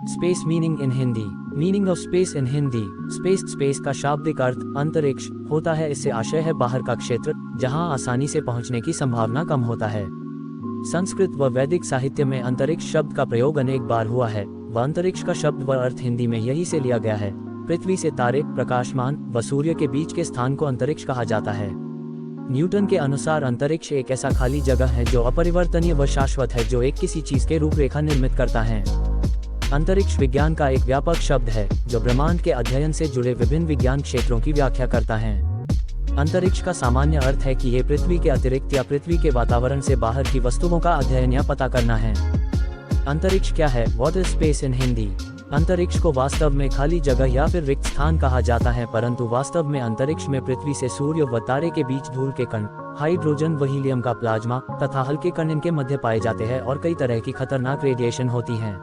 Space meaning in Hindi. Meaning of space in Hindi. Space का शाब्दिक अर्थ अंतरिक्ष होता है। इससे आशय है बाहर का क्षेत्र जहां आसानी से पहुंचने की संभावना कम होता है। संस्कृत व वैदिक साहित्य में अंतरिक्ष शब्द का प्रयोग अनेक बार हुआ है। व अंतरिक्ष का शब्द व अर्थ हिंदी में यही से लिया गया है। पृथ्वी से तारे, प्रकाशमान व सूर्य के बीच के स्थान को अंतरिक्ष कहा जाता है। न्यूटन के अनुसार अंतरिक्ष एक ऐसा खाली जगह है जो अपरिवर्तनीय व शाश्वत है, जो एक किसी चीज के रूपरेखा निर्मित करता है। अंतरिक्ष विज्ञान का एक व्यापक शब्द है जो ब्रह्मांड के अध्ययन से जुड़े विभिन्न विज्ञान क्षेत्रों की व्याख्या करता है। अंतरिक्ष का सामान्य अर्थ है कि ये पृथ्वी के अतिरिक्त या पृथ्वी के वातावरण से बाहर की वस्तुओं का अध्ययन या पता करना है। अंतरिक्ष क्या है? What is space in Hindi? अंतरिक्ष को वास्तव में खाली जगह या फिर रिक्त स्थान कहा जाता है, परंतु वास्तव में अंतरिक्ष में पृथ्वी से सूर्य व तारे के बीच धूल के कण, हाइड्रोजन व हीलियम का प्लाज्मा तथा हल्के कण इनके मध्य पाए जाते हैं और कई तरह की खतरनाक रेडिएशन होती है।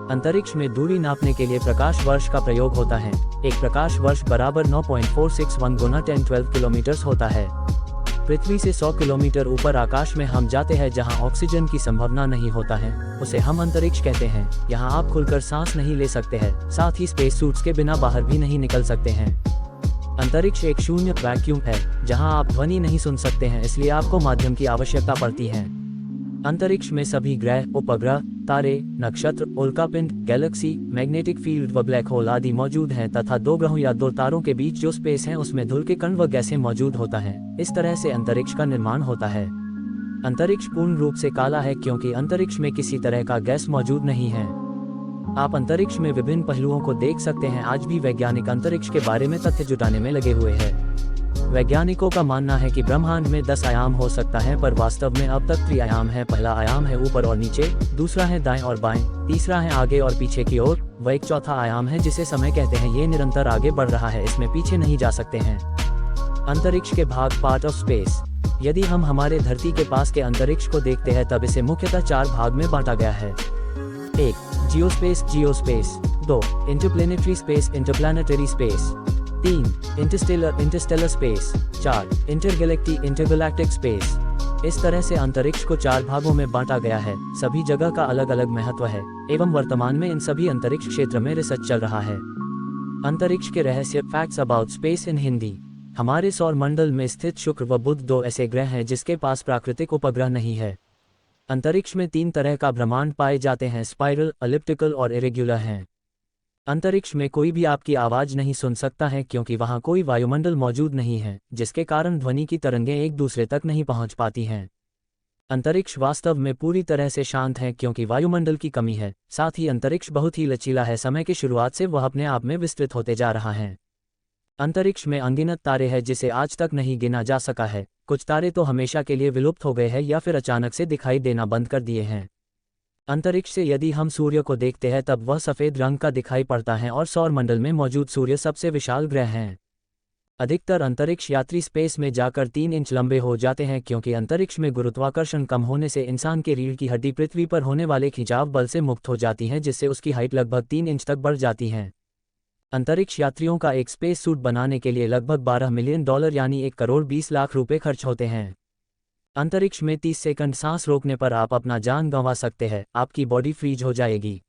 अंतरिक्ष में दूरी नापने के लिए प्रकाश वर्ष का प्रयोग होता है। एक प्रकाश वर्ष बराबर 9.461 गुना 1012 किलोमीटर होता है। पृथ्वी से 100 किलोमीटर ऊपर आकाश में हम जाते हैं जहां ऑक्सीजन की संभावना नहीं होता है, उसे हम अंतरिक्ष कहते हैं। यहां आप खुलकर सांस नहीं ले सकते हैं, साथ ही स्पेस सूट्स के बिना बाहर भी नहीं निकल सकते हैं। अंतरिक्ष एक शून्य वैक्यूम है जहां आप ध्वनि नहीं सुन सकते हैं, इसलिए आपको माध्यम की आवश्यकता पड़ती है। अंतरिक्ष में सभी ग्रह, उपग्रह, तारे, नक्षत्र, उल्कापिंड, गैलेक्सी, मैग्नेटिक फील्ड व ब्लैक होल आदि मौजूद हैं तथा दो ग्रहों या दो तारों के बीच जो स्पेस है उसमें धूल के कण व गैसें मौजूद होता है। इस तरह से अंतरिक्ष का निर्माण होता है। अंतरिक्ष पूर्ण रूप से काला है क्योंकि अंतरिक्ष में किसी तरह का गैस मौजूद नहीं है। आप अंतरिक्ष में विभिन्न पहलुओं को देख सकते हैं। आज भी वैज्ञानिक अंतरिक्ष के बारे में तथ्य जुटाने में लगे हुए हैं। वैज्ञानिकों का मानना है कि ब्रह्मांड में 10 आयाम हो सकता है, पर वास्तव में अब तक त्रिआयाम है। पहला आयाम है ऊपर और नीचे, दूसरा है दाएं और बाएं, तीसरा है आगे और पीछे की ओर, व एक चौथा आयाम है जिसे समय कहते हैं। ये निरंतर आगे बढ़ रहा है, इसमें पीछे नहीं जा सकते हैं। अंतरिक्ष के भाग, पार्ट ऑफ स्पेस। यदि हम हमारे धरती के पास के अंतरिक्ष को देखते हैं तब इसे मुख्यतः 4 भाग में बांटा गया है। 1. जियोस्पेस। 2. Interplanetary space, interplanetary space. 3. Interstellar space. 4. Intergalactic space. इस तरह से अंतरिक्ष को 4 भागों में बांटा गया है। सभी जगह का अलग अलग महत्व है एवं वर्तमान में इन सभी अंतरिक्ष क्षेत्र में रिसर्च चल रहा है। अंतरिक्ष के रहस्य, facts about space in Hindi. हमारे सौर मंडल में स्थित शुक्र व बुध 2 ऐसे ग्रह हैं जिसके पास प्राकृतिक उपग्रह नहीं है। अंतरिक्ष में 3 तरह का ब्रह्मांड पाए जाते हैं, स्पाइरल, एलिप्टिकल और इरेग्युलर हैं। अंतरिक्ष में कोई भी आपकी आवाज नहीं सुन सकता है क्योंकि वहां कोई वायुमंडल मौजूद नहीं है, जिसके कारण ध्वनि की तरंगें एक दूसरे तक नहीं पहुंच पाती हैं। अंतरिक्ष वास्तव में पूरी तरह से शांत है क्योंकि वायुमंडल की कमी है। साथ ही अंतरिक्ष बहुत ही लचीला है। समय की शुरुआत से वह अपने आप में विस्तृत होते जा रहा है। अंतरिक्ष में अनगिनत तारे हैं जिसे आज तक नहीं गिना जा सका है। कुछ तारे तो हमेशा के लिए विलुप्त हो गए हैं या फिर अचानक से दिखाई देना बंद कर दिए हैं। अंतरिक्ष से यदि हम सूर्य को देखते हैं तब वह सफेद रंग का दिखाई पड़ता है और सौर मंडल में मौजूद सूर्य सबसे विशाल ग्रह हैं। अधिकतर अंतरिक्ष यात्री स्पेस में जाकर 3 इंच लंबे हो जाते हैं क्योंकि अंतरिक्ष में गुरुत्वाकर्षण कम होने से इंसान के रीढ़ की हड्डी पृथ्वी पर होने वाले खिंचाव बल से मुक्त हो जाती है, जिससे उसकी हाइट लगभग 3 इंच तक बढ़ जाती है। अंतरिक्ष यात्रियों का एक स्पेस सूट बनाने के लिए लगभग $12 मिलियन यानी 1 करोड़ 20 लाख रुपए खर्च होते हैं। अंतरिक्ष में 30 सेकंड सांस रोकने पर आप अपना जान गंवा सकते हैं। आपकी बॉडी फ्रीज हो जाएगी।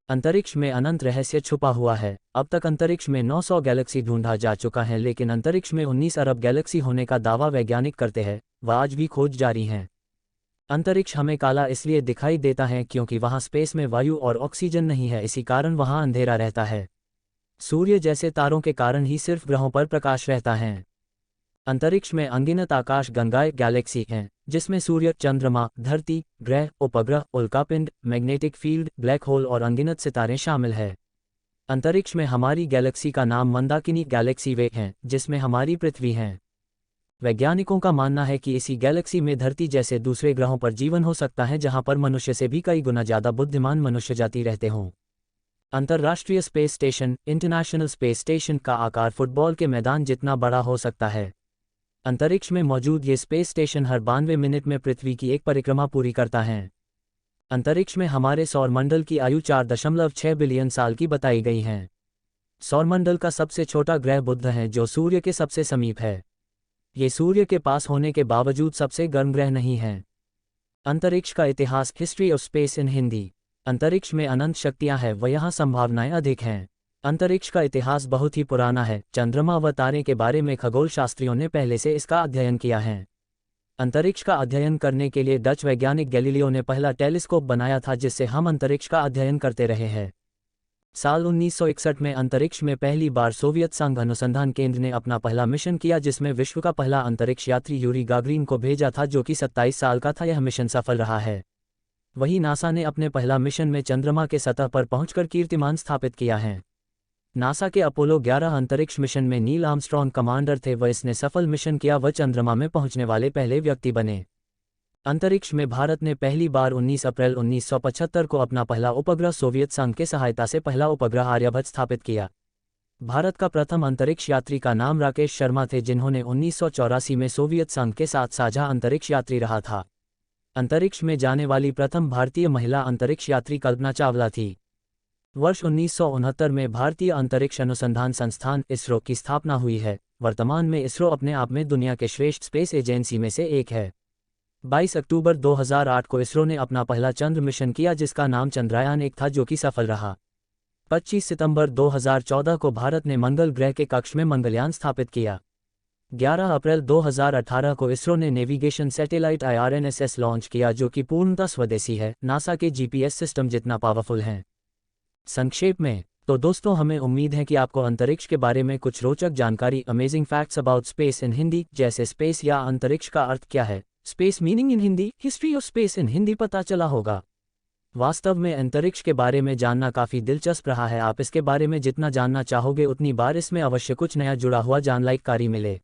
अंतरिक्ष में अनंत रहस्य छुपा हुआ है। अब तक अंतरिक्ष में 900 गैलेक्सी ढूंढा जा चुका है, लेकिन अंतरिक्ष में 19 अरब गैलेक्सी होने का दावा वैज्ञानिक करते हैं। वह आज भी खोज जारी है। अंतरिक्ष हमें काला इसलिए दिखाई देता है क्योंकि वहां स्पेस में वायु और ऑक्सीजन नहीं है, इसी कारण वहां अंधेरा रहता है। सूर्य जैसे तारों के कारण ही सिर्फ ग्रहों पर प्रकाश रहता है। अंतरिक्ष में अनगिनत आकाश गंगाएं, गैलेक्सी हैं, जिसमें सूर्य, चंद्रमा, धरती, ग्रह, उपग्रह, उल्कापिंड, मैग्नेटिक फील्ड, ब्लैक होल और अनगिनत सितारे शामिल हैं। अंतरिक्ष में हमारी गैलेक्सी का नाम मंदाकिनी गैलेक्सी वे है, जिसमें हमारी पृथ्वी है। वैज्ञानिकों का मानना है कि इसी गैलेक्सी में धरती जैसे दूसरे ग्रहों पर जीवन हो सकता है, जहां पर मनुष्य से भी कई गुना ज्यादा बुद्धिमान मनुष्य जाति रहते हों। अंतर्राष्ट्रीय space station, international space station का आकार फुटबॉल के मैदान जितना बड़ा हो सकता है। अंतरिक्ष में मौजूद ये स्पेस स्टेशन हर 92 मिनट में पृथ्वी की एक परिक्रमा पूरी करता है। अंतरिक्ष में हमारे सौरमंडल की आयु 4.6 बिलियन साल की बताई गई है। सौरमंडल का सबसे छोटा ग्रह बुध है जो सूर्य के सबसे समीप है। ये सूर्य के पास होने के बावजूद सबसे गर्म ग्रह नहीं है। अंतरिक्ष का इतिहास, history of space in Hindi. अंतरिक्ष में अनंत शक्तियां हैं व यहाँ संभावनाएं अधिक हैं। अंतरिक्ष का इतिहास बहुत ही पुराना है। चंद्रमा व तारे के बारे में खगोल शास्त्रियों ने पहले से इसका अध्ययन किया है। अंतरिक्ष का अध्ययन करने के लिए डच वैज्ञानिक गैलीलियो ने पहला टेलीस्कोप बनाया था, जिससे हम अंतरिक्ष का अध्ययन करते रहे हैं। साल 1961 में अंतरिक्ष में पहली बार सोवियत संघ अनुसंधान केंद्र ने अपना पहला मिशन किया, जिसमें विश्व का पहला अंतरिक्ष यात्री यूरी गागरिन को भेजा था, जो कि 27 साल का था। यह मिशन सफल रहा है। वहीं नासा ने अपने पहला मिशन में चंद्रमा के सतह पर पहुंचकर कीर्तिमान स्थापित किया है। नासा के अपोलो 11 अंतरिक्ष मिशन में नील आर्मस्ट्रॉन्ग कमांडर थे व इसने सफल मिशन किया व चंद्रमा में पहुंचने वाले पहले व्यक्ति बने। अंतरिक्ष में भारत ने पहली बार 19 अप्रैल 1975 को अपना पहला उपग्रह सोवियत संघ के सहायता से पहला उपग्रह आर्यभट्ट स्थापित किया। भारत का प्रथम अंतरिक्ष यात्री का नाम राकेश शर्मा थे, जिन्होंने 1984 में सोवियत संघ के साथ साझा अंतरिक्ष यात्री रहा था। अंतरिक्ष में जाने वाली प्रथम भारतीय महिला अंतरिक्ष यात्री कल्पना चावला थी। वर्ष 1969 में भारतीय अंतरिक्ष अनुसंधान संस्थान इसरो की स्थापना हुई है। वर्तमान में इसरो अपने आप में दुनिया के श्रेष्ठ स्पेस एजेंसी में से एक है। 22 अक्टूबर 2008 को इसरो ने अपना पहला चंद्र मिशन किया, जिसका नाम चंद्रयान 1 था, जो कि सफल रहा। 25 सितंबर 2014 को भारत ने मंगल ग्रह के कक्ष में मंगलयान स्थापित किया। 11 अप्रैल 2018 को इसरो ने नेविगेशन सैटेलाइट IRNSS लॉन्च किया, जो कि पूर्णतः स्वदेशी है, नासा के GPS सिस्टम जितना पावरफुल है। संक्षेप में तो दोस्तों, हमें उम्मीद है कि आपको अंतरिक्ष के बारे में कुछ रोचक जानकारी, amazing facts about space in Hindi, जैसे स्पेस या अंतरिक्ष का अर्थ क्या है, space meaning in Hindi, history of space in Hindi पता चला होगा। वास्तव में अंतरिक्ष के बारे में जानना काफ़ी दिलचस्प रहा है। आप इसके बारे में जितना जानना चाहोगे उतनी बार इसमें अवश्य कुछ नया जुड़ा हुआ जानकारी मिले।